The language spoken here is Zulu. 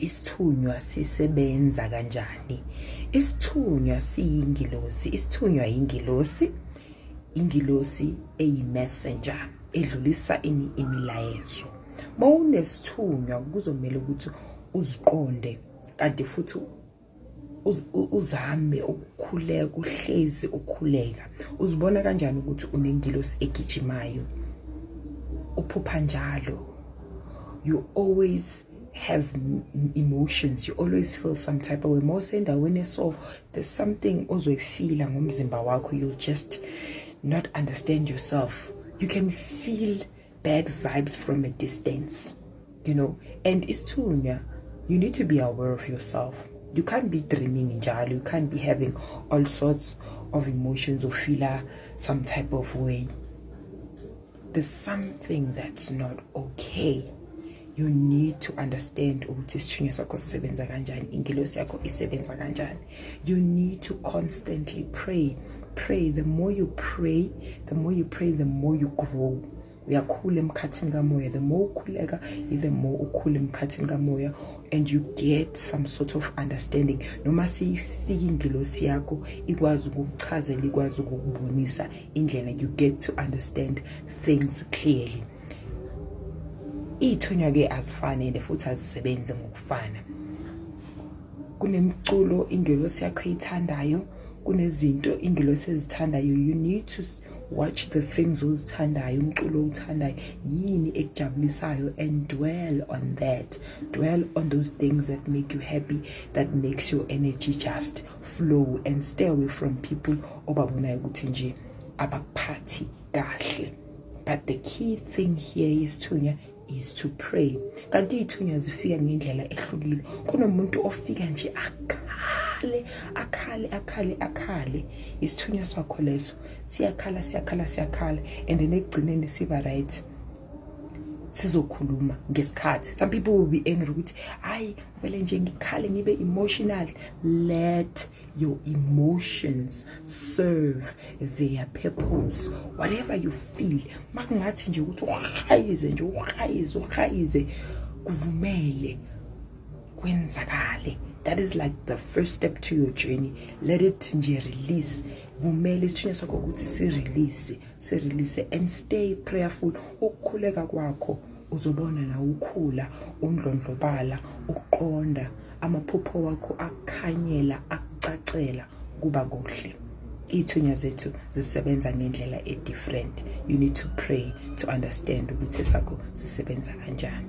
Isithunywa sisebenza kanjani? Isithunywa siyingilosi. Isithunywa ingilosi, ingilosi eyi-messenger edlulisa imilayezo. Mawunesithunywa kuzomela ukuthi uziqonde kanti futhi uzame ukukhuleka, uhlezi ukhuleka. Uzibona kanjani ukuthi unengilosi egijimayo? Uphupha njalo. You always have emotions, you always feel some type of way. Most endaweni so there's something ozoyifila ngomzimba wakho, you'll just not understand yourself. You can feel bad vibes from a distance, you know. And isithunywa, you need to be aware of yourself. You can't be dreaming in njalo, you can't be having all sorts of emotions or feel some type of way. There's something that's not okay. You need to understand ukuthi isithunywa sakho sisebenza kanjani, ingilosi yakho isebenza kanjani. You need to constantly pray. The more you pray, the more you grow. Uyakhula emkhathini kamoya. The more ukhuleka, the more ukhula emkhathini kamoya, and you get some sort of understanding. Noma siyifika ingilosi yakho ikwazi ukukuchazela, ikwazi ukukubonisa indlela, you get to understand things clearly. Ithunywa ke azifane futhi azisebenze ngokufana. Kunemculo ingilosi yakho ithandayo, kunezinto ingilosi ezithandayo. You need to watch the things ozithandayo, umculo uthandayo yini ekujabulisayo, and dwell on that. Dwell on those things that make you happy, that makes your energy just flow, and stay away from people obabonayo ukuthi nje abaphathi kahle. But the key thing here is to pray. Kanti ithunywa zifika ngendlela ehlukile. Kunomuntu ofika nje akhale. Isithunywa sakho leso siyakhala, and then ekugcineni siba right. Sizokhuluma ngesikhathi. Some people will be angry ukuthi hayi vele nje ngikhale ngibe emotional. Let your emotions serve their purpose. Whatever you feel, makungathi nje ukuthi uhayize kuvumele kwenzakale. That is like the first step to your journey. Let it nje release. Vumele isithunywa sakho ukuthi si-release and stay prayerful. Ukukhuleka kwakho uzobona na ukhula, undlondlobala, uqonda, amaphupho wakho akhanyela, akucacela kuba kuhle. Ithunywa zethu zisebenza ngendlela different. You need to pray to understand ukuthi sakho sisebenza kanjani.